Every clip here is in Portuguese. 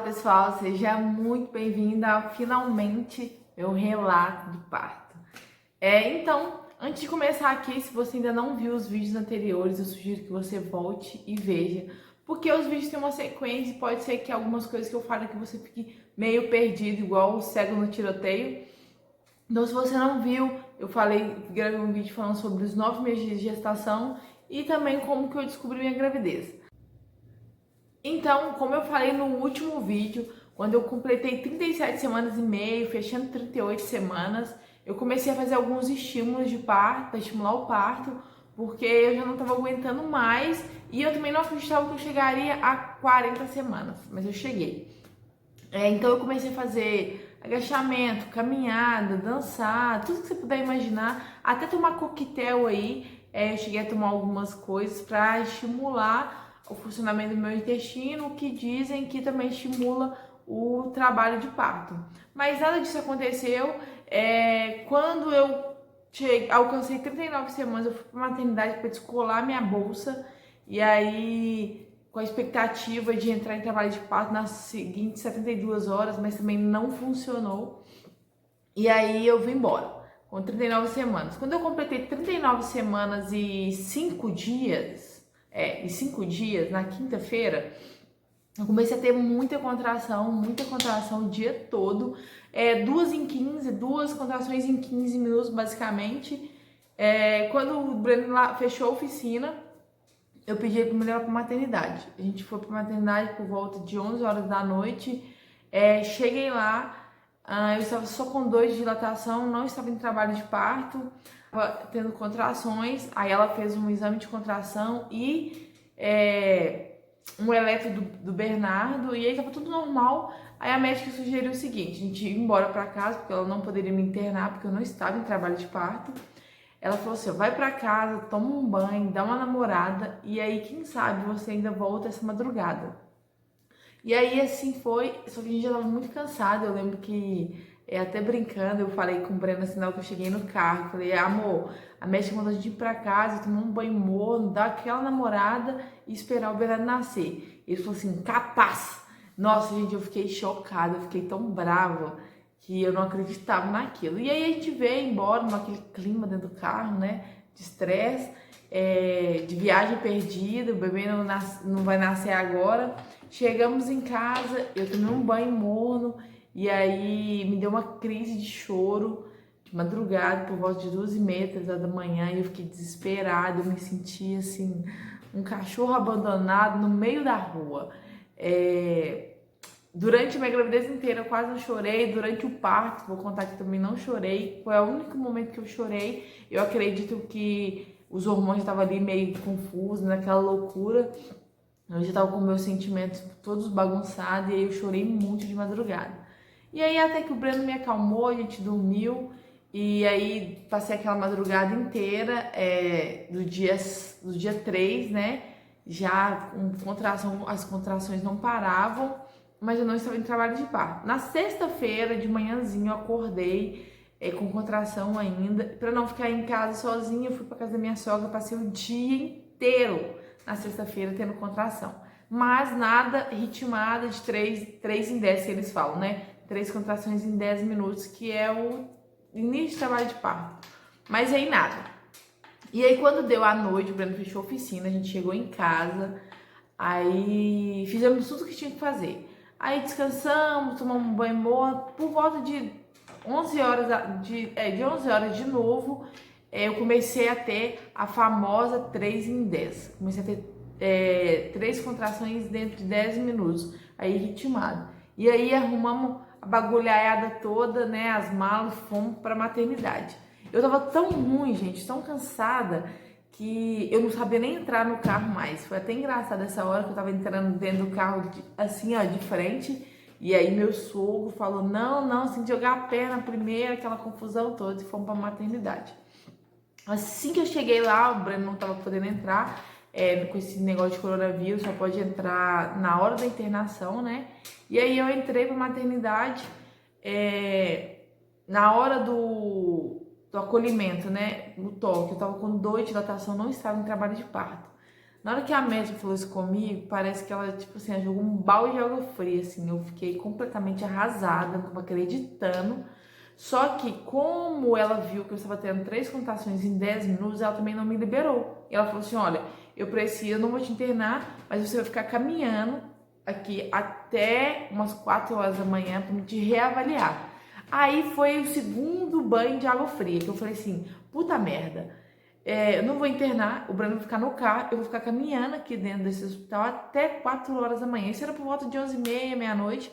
pessoal, seja muito bem-vinda ao finalmente meu relato de parto. Então, antes de começar aqui, se você ainda não viu os vídeos anteriores, eu sugiro que você volte e veja, porque os vídeos têm uma sequência e pode ser que algumas coisas que eu falo aqui você fique meio perdido, igual o cego no tiroteio. Então, se você não viu, gravei um vídeo falando sobre os 9 meses de gestação e também como que eu descobri minha gravidez. Então, como eu falei no último vídeo, quando eu completei 37 semanas e meio, fechando 38 semanas, eu comecei a fazer alguns estímulos de parto, para estimular o parto, porque eu já não estava aguentando mais e eu também não acreditava que eu chegaria a 40 semanas, mas eu cheguei. Então eu comecei a fazer agachamento, caminhada, dançar, tudo que você puder imaginar, até tomar coquetel aí. Eu cheguei a tomar algumas coisas para estimular o funcionamento do meu intestino, que dizem que também estimula o trabalho de parto. Mas nada disso aconteceu. Quando eu alcancei 39 semanas, eu fui para a maternidade para descolar minha bolsa e aí com a expectativa de entrar em trabalho de parto nas seguintes 72 horas, mas também não funcionou. E aí eu vim embora, com 39 semanas. Quando eu completei 39 semanas e 5 dias, na quinta-feira, eu comecei a ter muita contração o dia todo. 2 em 15, duas contrações em 15 minutos, basicamente. Quando o Breno fechou a oficina, eu pedi para me levar para maternidade. A gente foi para maternidade por volta de 11 horas da noite. Cheguei lá, eu estava só com 2 de dilatação, não estava em trabalho de parto, estava tendo contrações. Aí ela fez um exame de contração e um eletro do Bernardo, e aí estava tudo normal. Aí a médica sugeriu o seguinte: a gente ir embora para casa, porque ela não poderia me internar, porque eu não estava em trabalho de parto. Ela falou assim: vai pra casa, toma um banho, dá uma namorada e aí quem sabe você ainda volta essa madrugada. E aí assim foi, só que a gente já tava muito cansado. Eu lembro que, até brincando, eu falei com o Breno assim, na hora que eu cheguei no carro, falei: amor, a médica mandou a gente ir pra casa, tomar um banho morno, dar aquela namorada e esperar o Bernardo nascer. Ele falou assim: capaz! Nossa, gente, eu fiquei chocada, eu fiquei tão brava que eu não acreditava naquilo. E aí a gente veio embora naquele clima dentro do carro, né, de estresse, de viagem perdida, o bebê não vai nascer agora. Chegamos em casa, eu tomei um banho morno e aí me deu uma crise de choro de madrugada, por volta de 2h30, 3 horas da manhã, e eu fiquei desesperada, eu me sentia assim, um cachorro abandonado no meio da rua. Durante a minha gravidez inteira eu quase não chorei, durante o parto, vou contar que também não chorei, foi o único momento que eu chorei. Eu acredito que os hormônios estavam ali meio confusos, naquela loucura, eu já estava com meus sentimentos todos bagunçados e aí eu chorei muito de madrugada. E aí até que o Breno me acalmou, a gente dormiu e aí passei aquela madrugada inteira do dia 3, né, já com contração, as contrações não paravam, mas eu não estava em trabalho de parto. Na sexta-feira, de manhãzinho, eu acordei com contração ainda. Para não ficar em casa sozinha, eu fui para casa da minha sogra, passei o dia inteiro na sexta-feira tendo contração. Mas nada ritmada de 3 em 10 que eles falam, né? 3 contrações em 10 minutos, que é o início de trabalho de parto. Mas aí nada. E aí quando deu a noite, o Breno fechou a oficina, a gente chegou em casa, aí fizemos tudo o que tinha que fazer. Aí descansamos, tomamos um banho morno, por volta de 11 horas, de 11 horas de novo, eu comecei a ter a famosa 3 em 10. Comecei a ter 3 contrações dentro de 10 minutos, aí ritmado. E aí arrumamos a bagulhaiada toda, né, as malas, fomos pra maternidade. Eu tava tão ruim, gente, tão cansada, que eu não sabia nem entrar no carro mais. Foi até engraçado essa hora que eu tava entrando dentro do carro, assim, ó, de frente. E aí meu sogro falou: não, assim, jogar a perna primeiro, aquela confusão toda, e fomos pra maternidade. Assim que eu cheguei lá, o Breno não tava podendo entrar, com esse negócio de coronavírus, só pode entrar na hora da internação, né? E aí eu entrei pra maternidade, na hora do acolhimento, né, no toque, eu tava com 2 de dilatação, não estava em trabalho de parto. Na hora que a médica falou isso comigo, parece que ela, tipo assim, ela jogou um balde de água fria, assim. Eu fiquei completamente arrasada, não tava acreditando. Só que, como ela viu que eu estava tendo 3 contações em 10 minutos, ela também não me liberou. E ela falou assim: olha, eu preciso, eu não vou te internar, mas você vai ficar caminhando aqui até umas 4 horas da manhã para me te reavaliar. Aí foi o segundo banho de água fria, que eu falei assim: puta merda. Eu não vou internar, o Breno vai ficar no carro, eu vou ficar caminhando aqui dentro desse hospital até 4 horas da manhã. Isso era por volta de 11h30, meia-noite.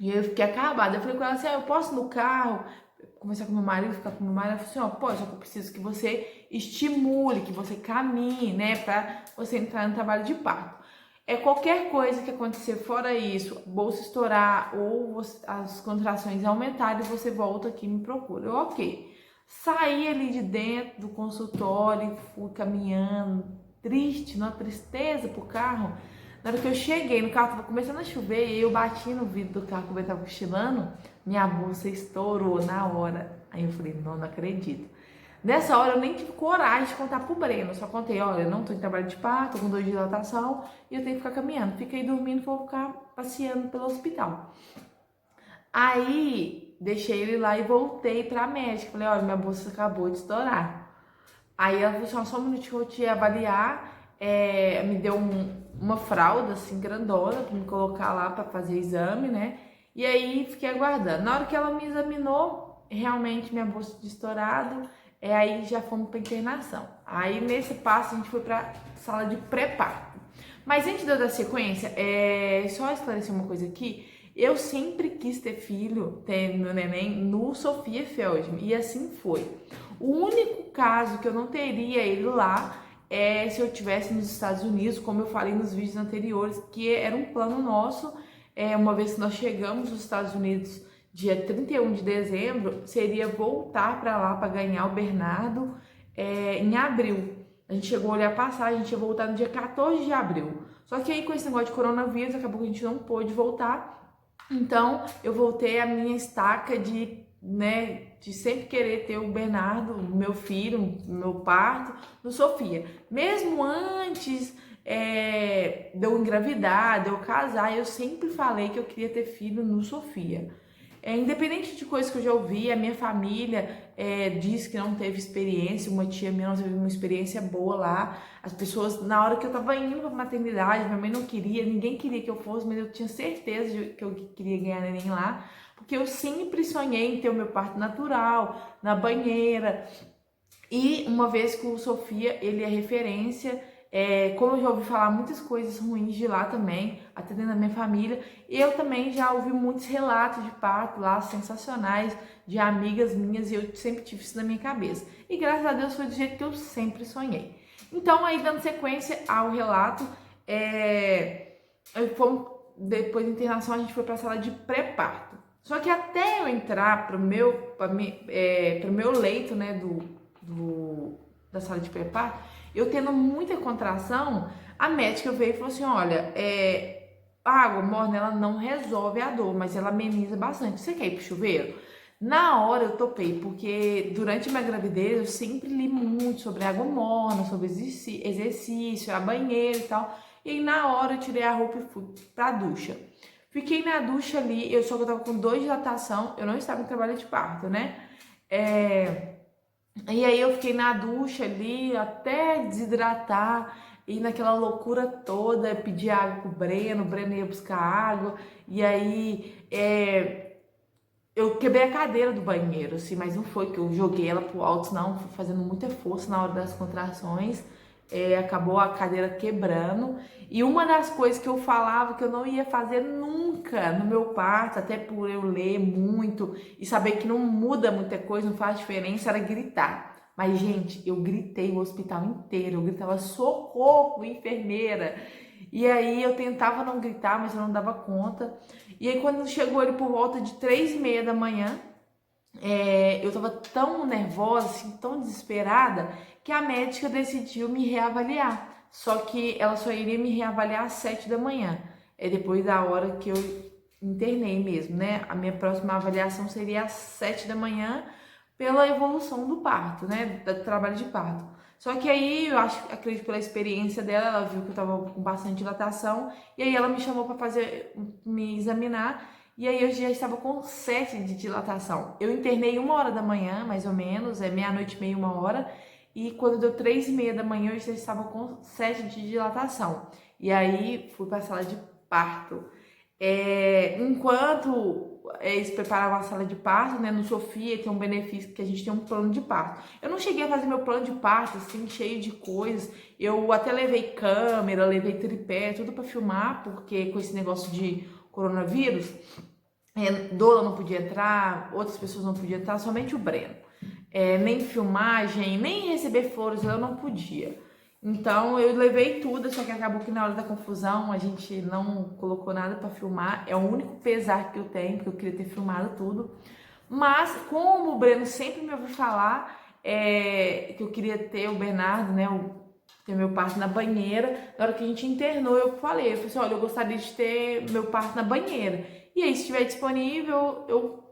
E eu fiquei acabada. Eu falei com ela assim: eu posso ir no carro? Conversar com meu marido, ficar com meu marido. Ela falou assim: ó, pode, só que eu preciso que você estimule, que você caminhe, né, pra você entrar no trabalho de parto. Qualquer coisa que acontecer fora isso, bolsa estourar ou as contrações aumentarem, você volta aqui e me procura. Eu, ok. Saí ali de dentro do consultório, fui caminhando, triste, numa tristeza pro carro. Na hora que eu cheguei no carro, tava começando a chover e eu bati no vidro do carro que eu tava cochilando, minha bolsa estourou na hora. Aí eu falei: não acredito. Nessa hora eu nem tive coragem de contar pro Breno, só contei: olha, eu não tô em trabalho de parto, tô com dor de dilatação e eu tenho que ficar caminhando. Fiquei dormindo, vou ficar passeando pelo hospital. Aí deixei ele lá e voltei pra médica. Falei: olha, minha bolsa acabou de estourar. Aí ela falou assim: ó, só um minutinho que eu vou te avaliar. Me deu uma fralda assim grandona pra me colocar lá pra fazer exame, né? E aí fiquei aguardando. Na hora que ela me examinou, realmente minha bolsa tinha estourado. Aí já fomos pra internação. Aí nesse passo a gente foi pra sala de pré-parto. Mas antes de eu dar sequência, só esclarecer uma coisa aqui. Eu sempre quis ter filho, ter meu neném no Sofia Feldman, e assim foi. O único caso que eu não teria ele lá é se eu estivesse nos Estados Unidos, como eu falei nos vídeos anteriores, que era um plano nosso. Uma vez que nós chegamos nos Estados Unidos, dia 31 de dezembro, seria voltar para lá para ganhar o Bernardo em abril. A gente chegou a olhar a passagem, a gente ia voltar no dia 14 de abril. Só que aí com esse negócio de coronavírus, acabou que a gente não pôde voltar. Então, eu voltei à minha estaca de sempre querer ter o Bernardo, meu filho, meu parto, no Sofia. Mesmo antes de eu engravidar, de eu casar, eu sempre falei que eu queria ter filho no Sofia. Independente de coisas que eu já ouvi, a minha família diz que não teve experiência, uma tia minha não teve uma experiência boa lá. As pessoas, na hora que eu tava indo pra maternidade, minha mãe não queria, ninguém queria que eu fosse, mas eu tinha certeza de que eu queria ganhar neném lá, porque eu sempre sonhei em ter o meu parto natural, na banheira. E uma vez que o Sofia, ele é referência, como eu já ouvi falar muitas coisas ruins de lá também, até dentro da minha família, eu também já ouvi muitos relatos de parto lá, sensacionais, de amigas minhas, e eu sempre tive isso na minha cabeça. E graças a Deus foi do jeito que eu sempre sonhei. Então, aí dando sequência ao relato, depois da internação a gente foi para a sala de pré-parto. Só que até eu entrar pro meu leito, né, da sala de pré-parto, eu tendo muita contração, a médica veio e falou assim: olha, a água morna ela não resolve a dor, mas ela ameniza bastante. Você quer ir pro chuveiro? Na hora eu topei, porque durante a minha gravidez eu sempre li muito sobre água morna, sobre exercício, a banheira e tal. E aí na hora eu tirei a roupa e fui pra ducha. Fiquei na ducha ali, só que eu tava com dor de dilatação, eu não estava em trabalho de parto, né? E aí eu fiquei na ducha ali até desidratar e naquela loucura toda, pedir água pro Breno, o Breno ia buscar água, e aí eu quebrei a cadeira do banheiro, assim, mas não foi que eu joguei ela pro alto, não, fui fazendo muita força na hora das contrações, acabou a cadeira quebrando. E uma das coisas que eu falava que eu não ia fazer nunca no meu parto, até por eu ler muito e saber que não muda muita coisa, não faz diferença, era gritar. Mas, gente, eu gritei o hospital inteiro, eu gritava: socorro, enfermeira! E aí eu tentava não gritar, mas eu não dava conta. E aí quando chegou ele por volta de 3h30 da manhã, eu tava tão nervosa, assim, tão desesperada, que a médica decidiu me reavaliar. Só que ela só iria me reavaliar às 7 da manhã, depois da hora que eu internei mesmo, né? A minha próxima avaliação seria às 7 da manhã, pela evolução do parto, né? Do trabalho de parto. Só que aí, acredito pela experiência dela, ela viu que eu tava com bastante dilatação, e aí ela me chamou para me examinar, e aí eu já estava com 7 de dilatação. Eu internei 1 hora da manhã, mais ou menos, meia-noite, meia, 1 hora, e quando deu 3h30 da manhã, eu já estava com 7 de dilatação. E aí, fui para a sala de parto. Enquanto eles preparavam a sala de parto, né, no Sofia tem um benefício que a gente tem um plano de parto. Eu não cheguei a fazer meu plano de parto, assim, cheio de coisas. Eu até levei câmera, levei tripé, tudo para filmar, porque com esse negócio de coronavírus, Dola não podia entrar, outras pessoas não podiam entrar, somente o Breno. Nem filmagem, nem receber flores, eu não podia. Então eu levei tudo, só que acabou que na hora da confusão a gente não colocou nada para filmar. É o único pesar que eu tenho, porque eu queria ter filmado tudo. Mas como o Breno sempre me ouviu falar que eu queria ter o Bernardo, né, ter meu parto na banheira, na hora que a gente internou, eu falei assim, olha, eu gostaria de ter meu parto na banheira. E aí, se estiver disponível, eu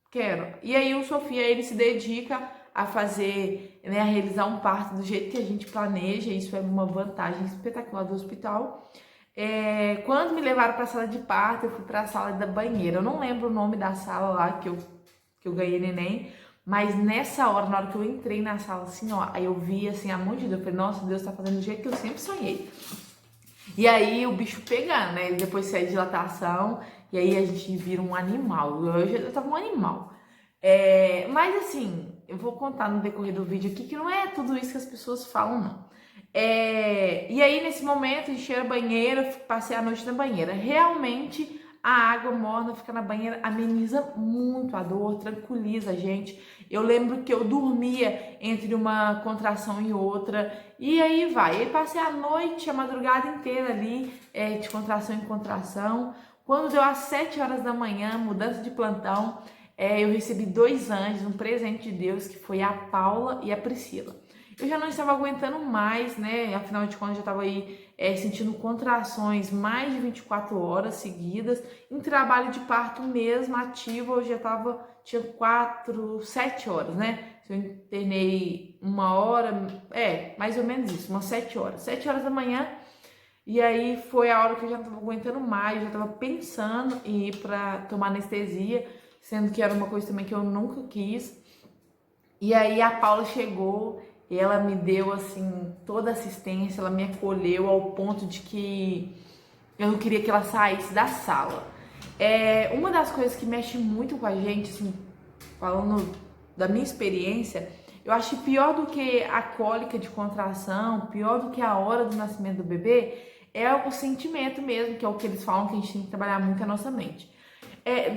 quero. E aí o Sofia, ele se dedica a fazer, né, a realizar um parto do jeito que a gente planeja, isso é uma vantagem espetacular do hospital. Quando me levaram para a sala de parto, eu fui para a sala da banheira. Eu não lembro o nome da sala lá que eu ganhei neném, mas nessa hora, na hora que eu entrei na sala, assim, ó, aí eu vi, assim, a mão de Deus, eu falei, nossa, Deus tá fazendo do jeito que eu sempre sonhei. E aí o bicho pegando, né, depois sai de dilatação, e aí a gente vira um animal, eu tava um animal. Mas assim, eu vou contar no decorrer do vídeo aqui que não é tudo isso que as pessoas falam, não. E aí, nesse momento, enchi a banheira, passei a noite na banheira. Realmente, a água morna, ficar na banheira, ameniza muito a dor, tranquiliza a gente. Eu lembro que eu dormia entre uma contração e outra, e aí vai. Aí passei a noite, a madrugada inteira ali, de contração em contração. Quando deu às 7 horas da manhã, mudança de plantão, eu recebi 2 anjos, um presente de Deus, que foi a Paula e a Priscila. Eu já não estava aguentando mais, né? Afinal de contas, eu já estava aí sentindo contrações mais de 24 horas seguidas. Em trabalho de parto mesmo, ativo, eu já tinha 7 horas, né? Eu internei 1 hora, mais ou menos isso, umas 7 horas. 7 horas da manhã, e aí foi a hora que eu já não estava aguentando mais, eu já estava pensando em ir para tomar anestesia, sendo que era uma coisa também que eu nunca quis. E aí a Paula chegou e ela me deu assim toda a assistência, ela me acolheu ao ponto de que eu não queria que ela saísse da sala. Uma das coisas que mexe muito com a gente, assim, falando da minha experiência, eu acho que pior do que a cólica de contração, pior do que a hora do nascimento do bebê, é o sentimento mesmo, que é o que eles falam que a gente tem que trabalhar muito a nossa mente.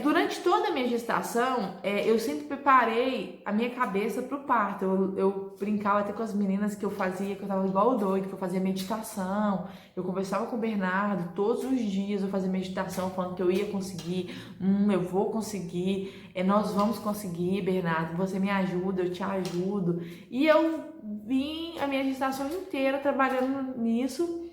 Durante toda a minha gestação, eu sempre preparei a minha cabeça para o parto. Eu brincava até com as meninas que eu tava igual doido, que eu fazia meditação. Eu conversava com o Bernardo todos os dias, eu fazia meditação falando que eu ia conseguir, eu vou conseguir, nós vamos conseguir, Bernardo, você me ajuda, eu te ajudo. E eu vim a minha gestação inteira trabalhando nisso,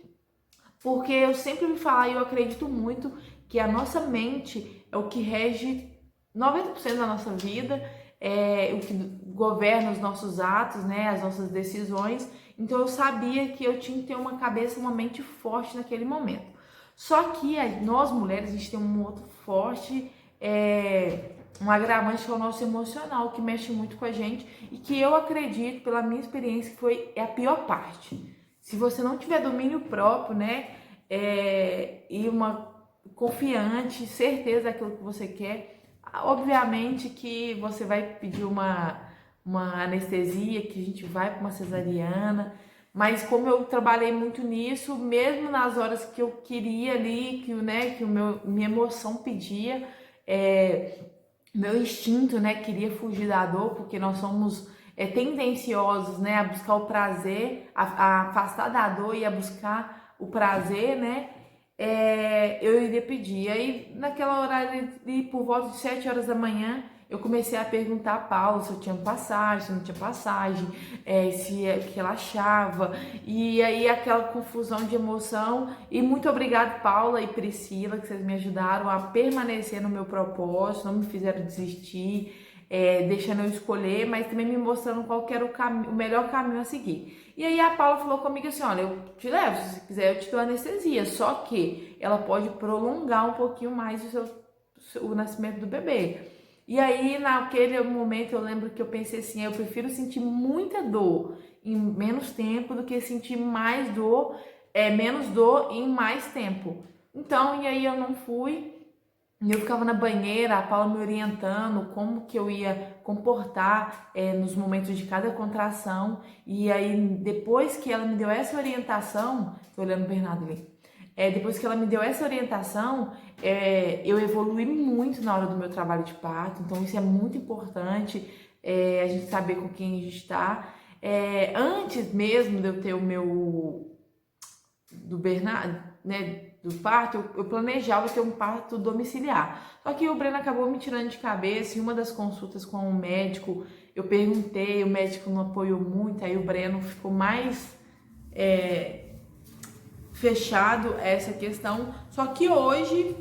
porque eu sempre me falo e eu acredito muito que a nossa mente é o que rege 90% da nossa vida, é o que governa os nossos atos, né, as nossas decisões. Então eu sabia que eu tinha que ter uma cabeça, uma mente forte naquele momento. Só que nós mulheres, a gente tem um outro forte, um agravante que é o nosso emocional, que mexe muito com a gente e que eu acredito, pela minha experiência, que é a pior parte. Se você não tiver domínio próprio, né, e uma confiante, certeza daquilo que você quer, obviamente que você vai pedir uma anestesia, que a gente vai para uma cesariana, mas como eu trabalhei muito nisso, mesmo nas horas que eu queria ali, que minha emoção pedia, meu instinto, né, queria fugir da dor, porque nós somos tendenciosos, né, a buscar o prazer, a afastar da dor e a buscar o prazer, né, eu iria pedir. Aí, naquela horário, por volta de 7 horas da manhã, eu comecei a perguntar a Paula se eu tinha passagem, se não tinha passagem, o que ela achava. E aí, aquela confusão de emoção. E muito obrigada, Paula e Priscila, que vocês me ajudaram a permanecer no meu propósito, não me fizeram desistir. deixando eu escolher, mas também me mostrando qual que era o melhor caminho a seguir. E aí a Paula falou comigo assim, olha, eu te levo, se você quiser eu te dou anestesia, só que ela pode prolongar um pouquinho mais o nascimento do bebê. E aí naquele momento eu lembro que eu pensei assim, eu prefiro sentir muita dor em menos tempo do que sentir mais dor, menos dor em mais tempo. Então, e aí eu não fui. Eu ficava na banheira, a Paula me orientando como que eu ia comportar nos momentos de cada contração. E aí, depois que ela me deu essa orientação, tô olhando o Bernardo ali. Depois que ela me deu essa orientação, eu evolui muito na hora do meu trabalho de parto. Então, isso é muito importante, a gente saber com quem a gente está. Antes mesmo de eu ter do Bernardo, né, do parto, eu planejava ter um parto domiciliar. Só que o Breno acabou me tirando de cabeça. Em uma das consultas com o médico, eu perguntei, o médico não apoiou muito, aí o Breno ficou mais fechado a essa questão. Só que hoje,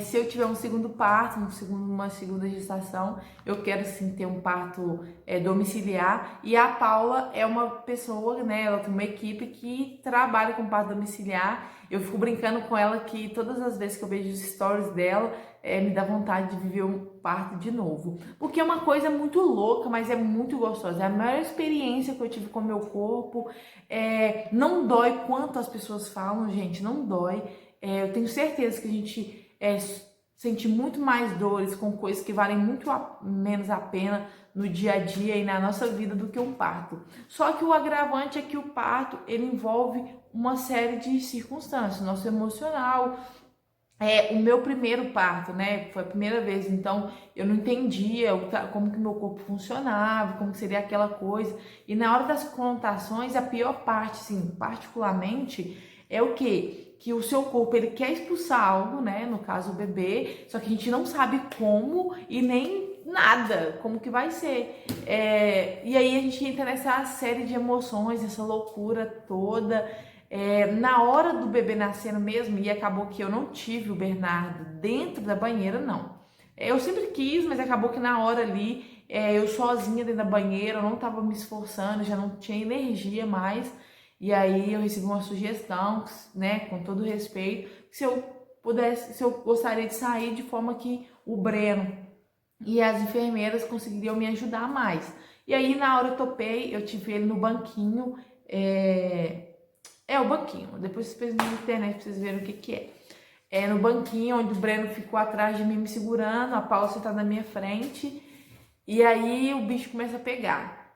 se eu tiver um segundo parto, uma segunda gestação, eu quero sim ter um parto domiciliar. E a Paula é uma pessoa, né? Ela tem uma equipe que trabalha com parto domiciliar. Eu fico brincando com ela que todas as vezes que eu vejo os stories dela, me dá vontade de viver um parto de novo. Porque é uma coisa muito louca, mas é muito gostosa. É a maior experiência que eu tive com o meu corpo. Não dói quanto as pessoas falam, gente, não dói. Eu tenho certeza que a gente sente muito mais dores com coisas que valem muito menos a pena no dia a dia e na nossa vida do que um parto. Só que o agravante é que o parto, ele envolve uma série de circunstâncias, nosso emocional. O meu primeiro parto, né, foi a primeira vez, então eu não entendia como que meu corpo funcionava, como que seria aquela coisa. E na hora das contações, a pior parte, assim, particularmente, é o quê? Que o seu corpo, ele quer expulsar algo, né, no caso o bebê, só que a gente não sabe como e nem nada, como que vai ser. E aí a gente entra nessa série de emoções, essa loucura toda. Na hora do bebê nascendo mesmo, e acabou que eu não tive o Bernardo dentro da banheira, não. Eu sempre quis, mas acabou que na hora ali, eu sozinha dentro da banheira, eu não tava me esforçando, já não tinha energia mais. E aí eu recebi uma sugestão, né, com todo respeito, se eu pudesse, se eu gostaria de sair de forma que o Breno e as enfermeiras conseguiriam me ajudar mais. E aí na hora eu topei, eu tive ele no banquinho, o banquinho, depois vocês pesquisam na internet pra vocês verem o que que é. No banquinho onde o Breno ficou atrás de mim me segurando, a Paula sentada na minha frente, e aí o bicho começa a pegar.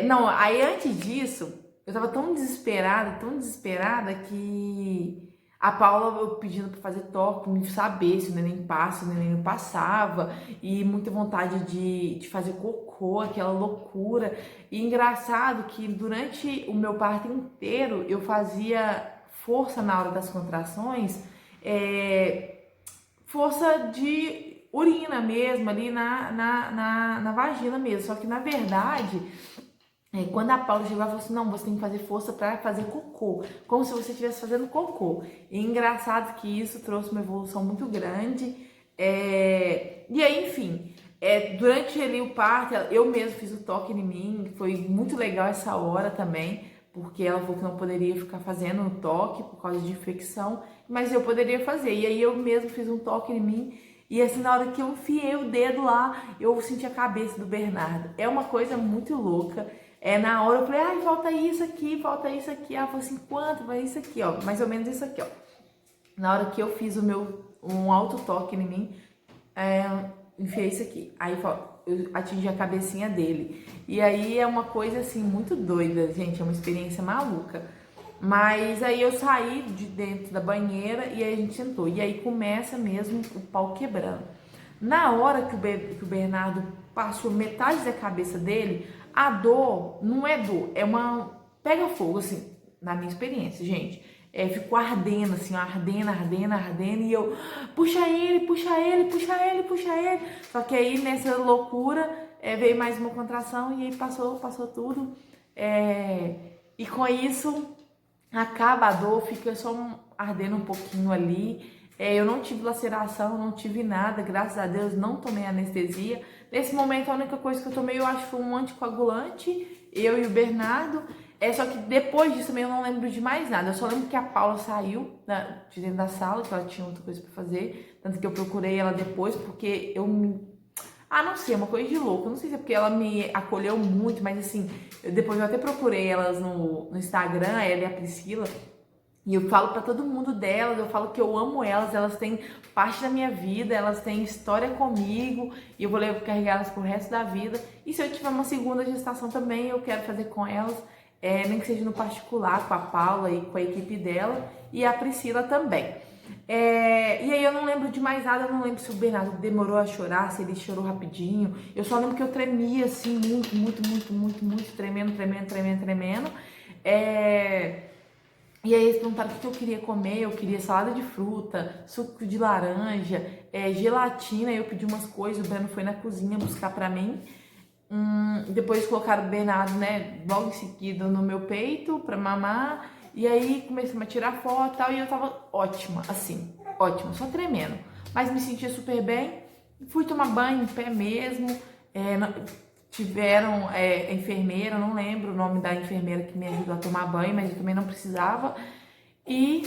Não, aí antes disso, eu tava tão desesperada que a Paula eu pedindo pra fazer toque, me saber se o neném passa, o neném não passava, e muita vontade de fazer cocô, aquela loucura. E engraçado que durante o meu parto inteiro eu fazia força na hora das contrações, força de urina mesmo, ali na vagina mesmo. Só que na verdade, quando a Paula chegou, ela falou assim: não, você tem que fazer força para fazer cocô, como se você estivesse fazendo cocô. E engraçado que isso trouxe uma evolução muito grande. E aí, enfim, durante ali o parto, eu mesmo fiz o toque em mim, foi muito legal essa hora também, porque ela falou que não poderia ficar fazendo o toque por causa de infecção, mas eu poderia fazer. E aí eu mesmo fiz um toque em mim. E assim, na hora que eu enfiei o dedo lá, eu senti a cabeça do Bernardo. É uma coisa muito louca. Na hora eu falei, ai, falta isso aqui, falta isso aqui. Ela falou assim, quanto? Vai isso aqui, ó, mais ou menos isso aqui, ó. Na hora que eu fiz um alto toque em mim, enfiei isso aqui. Aí eu atingi a cabecinha dele. E aí é uma coisa assim, muito doida, gente, é uma experiência maluca. Mas aí eu saí de dentro da banheira e aí a gente sentou. E aí começa mesmo o pau quebrando. Na hora que o Bernardo passou metade da cabeça dele, a dor não é dor, é uma... pega fogo, assim, na minha experiência, gente. Ficou ardendo, assim, ardendo, e eu, puxa ele, puxa ele, puxa ele, puxa ele. Só que aí, nessa loucura, veio mais uma contração e aí passou tudo. E com isso, acaba a dor, fica só ardendo um pouquinho ali. Eu não tive laceração, não tive nada, graças a Deus, não tomei anestesia. Nesse momento, a única coisa que eu tomei, eu acho, foi um anticoagulante, eu e o Bernardo. Só que depois disso também eu não lembro de mais nada. Eu só lembro que a Paula saiu de dentro da sala, que ela tinha outra coisa pra fazer. Tanto que eu procurei ela depois, porque eu me... Ah, não sei, é uma coisa de louco. Eu não sei se é porque ela me acolheu muito, mas assim, depois eu até procurei elas no Instagram, ela e a Priscila. E eu falo pra todo mundo delas, eu falo que eu amo elas, elas têm parte da minha vida, elas têm história comigo e eu vou carregar elas pro resto da vida. E se eu tiver uma segunda gestação também, eu quero fazer com elas, nem que seja no particular, com a Paula e com a equipe dela e a Priscila também. E aí eu não lembro de mais nada, eu não lembro se o Bernardo demorou a chorar, se ele chorou rapidinho. Eu só lembro que eu tremia assim, muito, tremendo. E aí eles perguntaram o que eu queria comer, eu queria salada de fruta, suco de laranja, gelatina, eu pedi umas coisas, o Breno foi na cozinha buscar pra mim. Depois colocaram o Bernardo, né, logo em seguida no meu peito pra mamar. E aí começamos a tirar foto e tal, e eu tava ótima, assim, ótima, só tremendo. Mas me sentia super bem, fui tomar banho em pé mesmo, tiveram enfermeira, não lembro o nome da enfermeira que me ajudou a tomar banho, mas eu também não precisava. E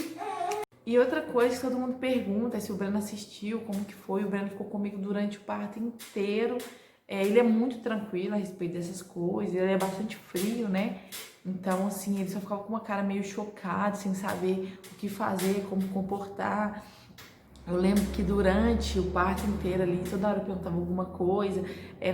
outra coisa que todo mundo pergunta é se o Breno assistiu, como que foi. O Breno ficou comigo durante o parto inteiro. Ele é muito tranquilo a respeito dessas coisas, ele é bastante frio, né? Então, assim, ele só ficava com uma cara meio chocado, sem saber o que fazer, como comportar. Eu lembro que durante o parto inteiro ali, toda hora eu perguntava alguma coisa.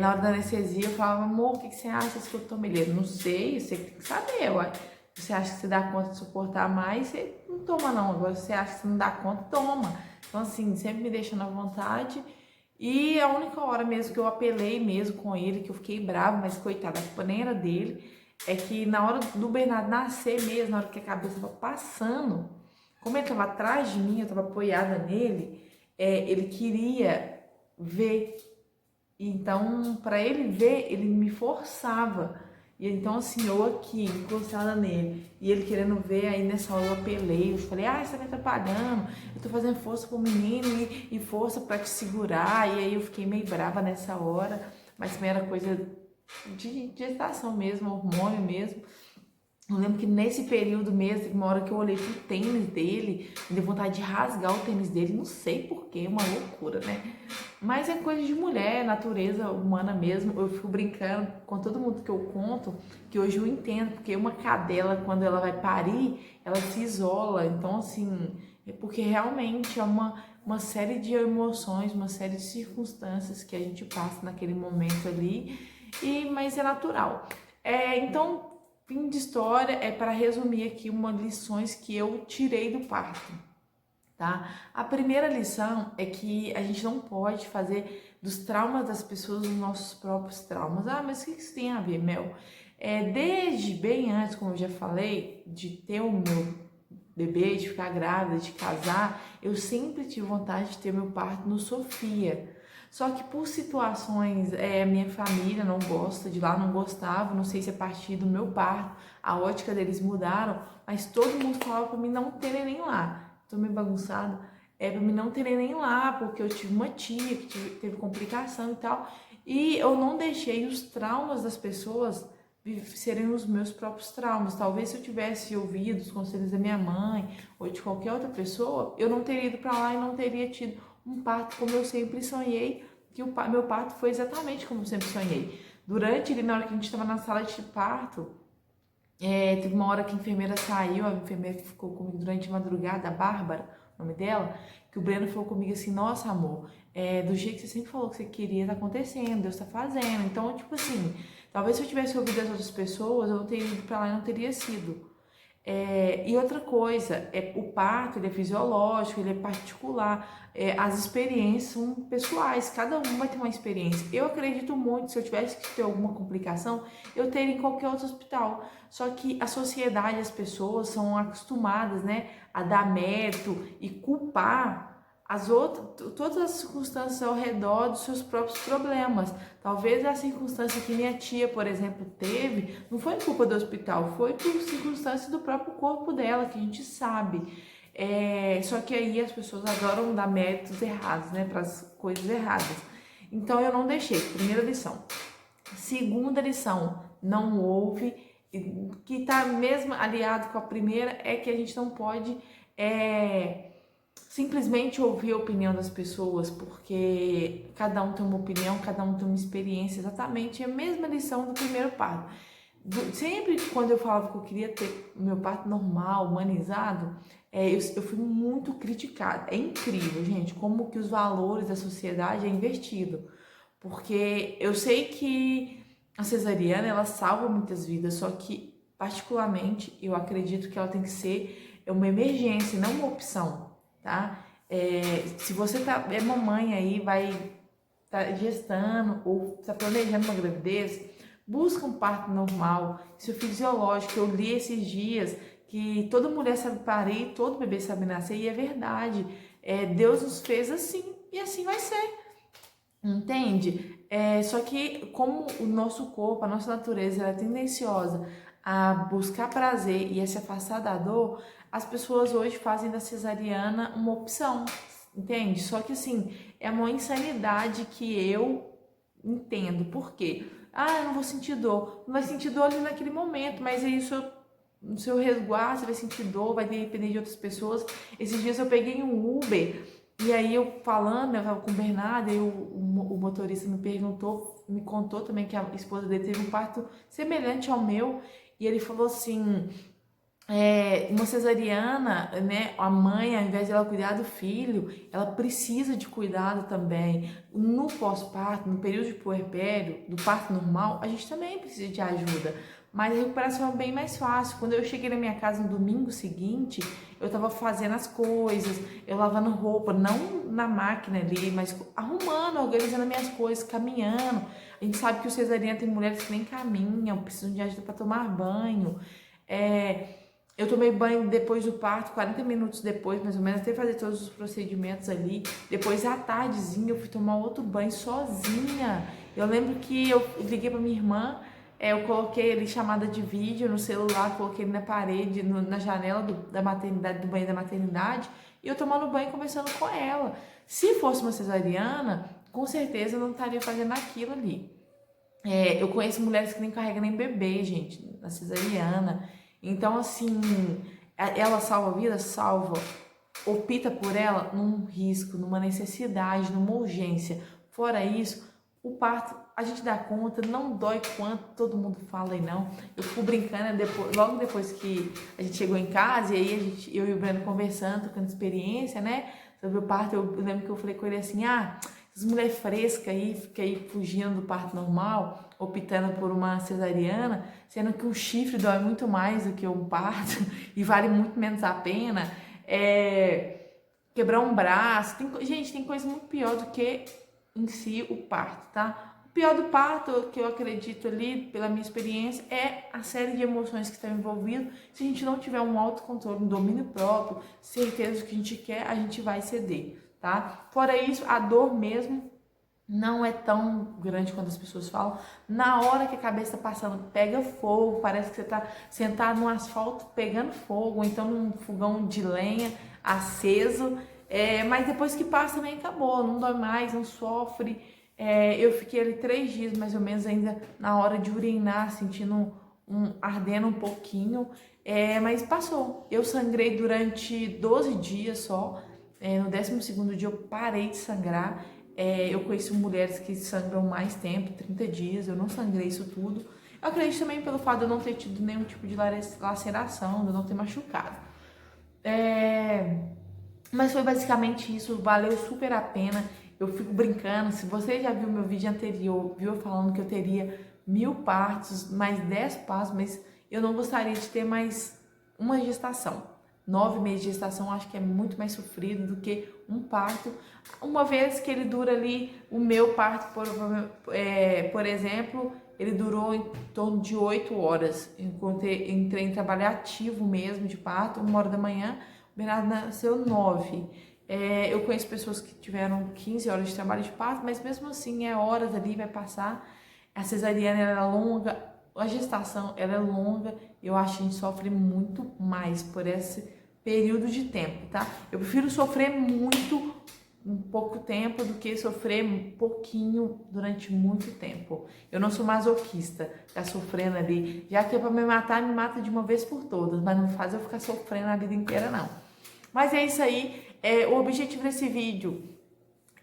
Na hora da anestesia eu falava, amor, o que você acha que eu tomei? Ele, não sei, você tem que saber, ué. Você acha que você dá conta de suportar mais, você não toma não. Agora, se você acha que você não dá conta, toma. Então, assim, sempre me deixando à vontade. E a única hora mesmo que eu apelei mesmo com ele, que eu fiquei brava, mas coitada, a culpa nem era dele, é que na hora do Bernardo nascer mesmo, na hora que a cabeça estava passando, como ele estava atrás de mim, eu estava apoiada nele, ele queria ver. Então, para ele ver, ele me forçava. E então, assim, eu aqui, encostada nele, e ele querendo ver, aí nessa hora eu apelei, eu falei, você tá me atrapalhando, eu tô fazendo força pro menino e força pra te segurar, e aí eu fiquei meio brava nessa hora, mas também era coisa de gestação mesmo, hormônio mesmo. Eu lembro que nesse período mesmo, teve uma hora que eu olhei pro tênis dele, me deu vontade de rasgar o tênis dele, não sei porquê, uma loucura, né? Mas é coisa de mulher, natureza humana mesmo. Eu fico brincando com todo mundo que eu conto, que hoje eu entendo, porque uma cadela, quando ela vai parir, ela se isola. Então, assim, é porque realmente é uma série de emoções, uma série de circunstâncias que a gente passa naquele momento ali, mas é natural. Então, fim de história é para resumir aqui umas lições que eu tirei do parto, tá? A primeira lição é que a gente não pode fazer dos traumas das pessoas os nossos próprios traumas. Mas o que isso tem a ver, Mel? Desde bem antes, como eu já falei, de ter o meu bebê, de ficar grávida, de casar, eu sempre tive vontade de ter meu parto no Sofia. Só que por situações, minha família não gosta de lá, não gostava, não sei se a partir do meu parto, a ótica deles mudaram, mas todo mundo falava pra mim não terem nem lá. Tô meio bagunçada. Pra mim não terem nem lá, porque eu tive uma tia que teve complicação e tal, e eu não deixei os traumas das pessoas serem os meus próprios traumas. Talvez se eu tivesse ouvido os conselhos da minha mãe ou de qualquer outra pessoa, eu não teria ido pra lá e não teria tido um parto como eu sempre sonhei, que meu parto foi exatamente como eu sempre sonhei. Durante, na hora que a gente estava na sala de parto, teve uma hora que a enfermeira saiu, a enfermeira que ficou comigo durante a madrugada, a Bárbara, o nome dela, que o Breno falou comigo assim, nossa amor, do jeito que você sempre falou que você queria, tá acontecendo, Deus tá fazendo. Então, tipo assim, talvez se eu tivesse ouvido as outras pessoas, eu não teria ido pra lá e não teria sido. E outra coisa, o parto, ele é fisiológico, ele é particular, as experiências são pessoais, cada um vai ter uma experiência. Eu acredito muito, se eu tivesse que ter alguma complicação, eu teria em qualquer outro hospital. Só que a sociedade, as pessoas são acostumadas, né, a dar mérito e culpar as outras, todas as circunstâncias ao redor dos seus próprios problemas. Talvez a circunstância que minha tia, por exemplo, teve, não foi culpa do hospital, foi por circunstância do próprio corpo dela, que a gente sabe. Só que aí as pessoas adoram dar méritos errados, né, para as coisas erradas. Então eu não deixei. Primeira lição. Segunda lição, não houve, que está mesmo aliado com a primeira, é que a gente não pode simplesmente ouvir a opinião das pessoas, porque cada um tem uma opinião, cada um tem uma experiência, exatamente a mesma lição do primeiro parto. Sempre quando eu falava que eu queria ter meu parto normal, humanizado, eu fui muito criticada. É incrível, gente, como que os valores da sociedade é invertido. Porque eu sei que a cesariana, ela salva muitas vidas, só que, particularmente, eu acredito que ela tem que ser uma emergência, não uma opção, tá? Se você é mamãe aí, vai tá gestando ou está planejando uma gravidez, busca um parto normal, isso é fisiológico. Eu li esses dias que toda mulher sabe parir, todo bebê sabe nascer, e é verdade. Deus nos fez assim, e assim vai ser. Entende? Só que como o nosso corpo, a nossa natureza, ela é tendenciosa a buscar prazer e a se afastar da dor, as pessoas hoje fazem da cesariana uma opção, entende? Só que assim, é uma insanidade que eu entendo. Por quê? Eu não vou sentir dor. Não vai sentir dor ali naquele momento, mas é isso, no seu resguardo, você vai sentir dor, vai depender de outras pessoas. Esses dias eu peguei um Uber, e aí eu falando, eu tava com o Bernardo, e o motorista me contou também que a esposa dele teve um parto semelhante ao meu, e ele falou assim, uma cesariana, né, a mãe, ao invés de ela cuidar do filho, ela precisa de cuidado também. No pós-parto, no período de puerpério, do parto normal, a gente também precisa de ajuda. Mas a recuperação é bem mais fácil. Quando eu cheguei na minha casa no domingo seguinte, eu tava fazendo as coisas, eu lavando roupa, não na máquina ali, mas arrumando, organizando as minhas coisas, caminhando. A gente sabe que o cesariana tem mulheres que nem caminham, precisam de ajuda para tomar banho. Eu tomei banho depois do parto, 40 minutos depois, mais ou menos, até fazer todos os procedimentos ali. Depois, à tardezinha, eu fui tomar outro banho sozinha. Eu lembro que eu liguei pra minha irmã, eu coloquei ali chamada de vídeo no celular, coloquei ele na parede, na janela da maternidade, do banho da maternidade, e eu tomando banho e conversando com ela. Se fosse uma cesariana, com certeza eu não estaria fazendo aquilo ali. Eu conheço mulheres que nem carregam nem bebê, gente, na cesariana. Então, assim, ela salva a vida? Salva. Opta por ela num risco, numa necessidade, numa urgência. Fora isso, o parto, a gente dá conta, não dói quanto todo mundo fala aí, não. Eu fico brincando, logo depois que a gente chegou em casa, e aí eu e o Breno conversando, trocando experiência, né, sobre o parto, eu lembro que eu falei com ele assim, essas mulheres frescas aí, fica aí fugindo do parto normal, optando por uma cesariana, sendo que o chifre dói muito mais do que um parto e vale muito menos a pena. Quebrar um braço, gente, tem coisa muito pior do que em si o parto, tá? O pior do parto, que eu acredito ali, pela minha experiência, é a série de emoções que estão envolvidas. Se a gente não tiver um autocontrole, um domínio próprio, certeza do que a gente quer, a gente vai ceder, tá? Fora isso, a dor mesmo não é tão grande quanto as pessoas falam. Na hora que a cabeça tá passando, pega fogo, parece que você tá sentado no asfalto pegando fogo, ou então num fogão de lenha aceso, mas depois que passa também acabou, não dói mais, não sofre. Eu fiquei ali 3 dias mais ou menos ainda na hora de urinar, sentindo ardendo um pouquinho, mas passou. Eu sangrei durante 12 dias só, no 12º dia eu parei de sangrar. Eu conheço mulheres que sangram mais tempo, 30 dias, eu não sangrei isso tudo. Eu acredito também pelo fato de eu não ter tido nenhum tipo de laceração, de eu não ter machucado. Mas foi basicamente isso, valeu super a pena. Eu fico brincando, se você já viu meu vídeo anterior, viu eu falando que eu teria 1000 partos, mais 10 partos, mas eu não gostaria de ter mais uma gestação. 9 meses de gestação acho que é muito mais sofrido do que um parto. Uma vez que ele dura ali, o meu parto, por exemplo, ele durou em torno de 8 horas. Enquanto eu entrei em trabalho ativo mesmo de parto, 1h da manhã, o Bernardo nasceu 9. Eu conheço pessoas que tiveram 15 horas de trabalho de parto, mas mesmo assim é horas ali, vai passar. A cesariana ela é longa, a gestação ela é longa. Eu acho que a gente sofre muito mais período de tempo, tá? Eu prefiro sofrer muito um pouco tempo do que sofrer um pouquinho durante muito tempo. Eu não sou masoquista, ficar sofrendo ali. Já que é pra me mata de uma vez por todas, mas não faz eu ficar sofrendo a vida inteira, não. Mas é isso aí. O objetivo desse vídeo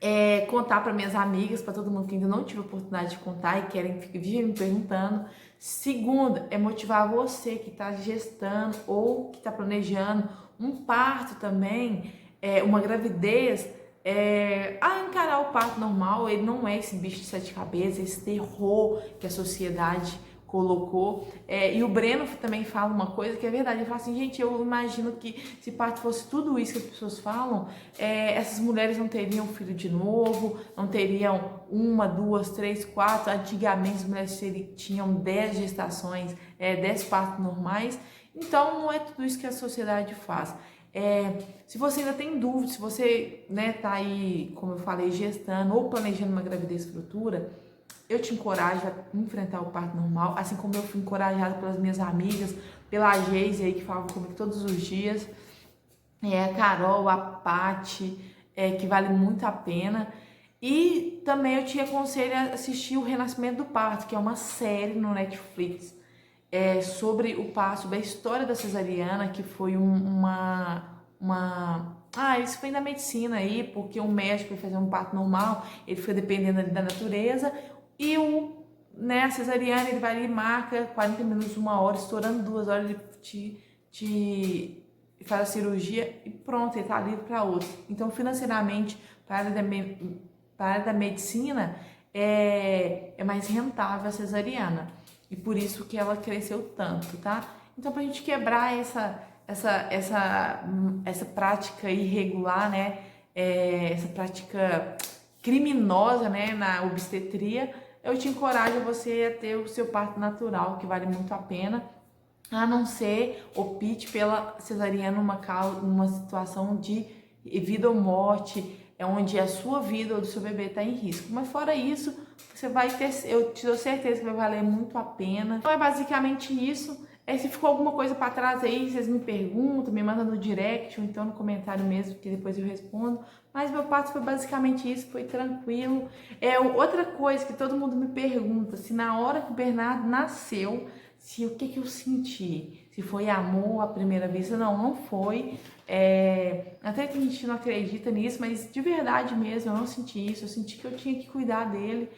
é contar para minhas amigas, para todo mundo que ainda não tive oportunidade de contar e vivem me perguntando. Segundo, é motivar você que está gestando ou que está planejando um parto também, uma gravidez, a encarar o parto normal. Ele não é esse bicho de sete cabeças, esse terror que a sociedade colocou. E o Breno também fala uma coisa que é verdade. Ele fala assim, gente, eu imagino que se parto fosse tudo isso que as pessoas falam, essas mulheres não teriam filho de novo, não teriam uma, duas, três, quatro. Antigamente as mulheres tinham 10 gestações, 10 partos normais. Então não é tudo isso que a sociedade faz. Se você ainda tem dúvida, se você tá aí, como eu falei, gestando ou planejando uma gravidez futura, eu te encorajo a enfrentar o parto normal, assim como eu fui encorajada pelas minhas amigas, pela Geise aí que falava comigo todos os dias, a Carol, a Paty, que vale muito a pena. E também eu te aconselho a assistir o Renascimento do Parto, que é uma série no Netflix, sobre o parto, sobre a história da cesariana, que foi isso foi na medicina aí, porque um médico foi fazer um parto normal, ele foi dependendo ali da natureza, e a cesariana, ele vai ali e marca 40 minutos, 1 hora, estourando 2 horas, ele te faz a cirurgia e pronto, ele tá livre para outro. Então, financeiramente, para a área da medicina, é mais rentável a cesariana. E por isso que ela cresceu tanto, tá? Então, pra gente quebrar essa prática irregular, né? Essa prática criminosa, né, na obstetria, eu te encorajo você a ter o seu parto natural, que vale muito a pena, a não ser opte pela cesariana numa situação de vida ou morte, onde a sua vida ou do seu bebê está em risco. Mas fora isso, você vai ter, eu te dou certeza que vai valer muito a pena. Então é basicamente isso. Se ficou alguma coisa para trás aí, vocês me perguntam, me mandam no direct ou então no comentário mesmo, que depois eu respondo. Mas meu parto foi basicamente isso, foi tranquilo. Outra coisa que todo mundo me pergunta, se na hora que o Bernardo nasceu, o que eu senti? Se foi amor à primeira vista? Não foi. Até que a gente não acredita nisso, mas de verdade mesmo, eu não senti isso. Eu senti que eu tinha que cuidar dele,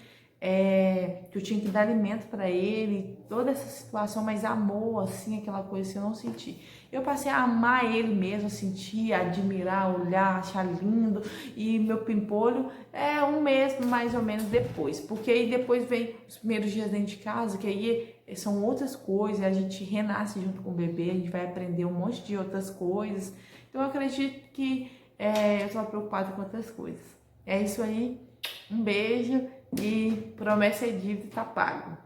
que eu tinha que dar alimento para ele, toda essa situação, mas amor, assim, aquela coisa assim, eu não senti. Eu passei a amar ele mesmo, sentir, admirar, olhar, achar lindo. E meu pimpolho 1 mês mais ou menos depois, porque aí depois vem os primeiros dias dentro de casa, que aí são outras coisas, a gente renasce junto com o bebê, a gente vai aprender um monte de outras coisas. Então eu acredito que eu estou preocupada com outras coisas. É isso aí, um beijo e promessa é dívida, tá pago.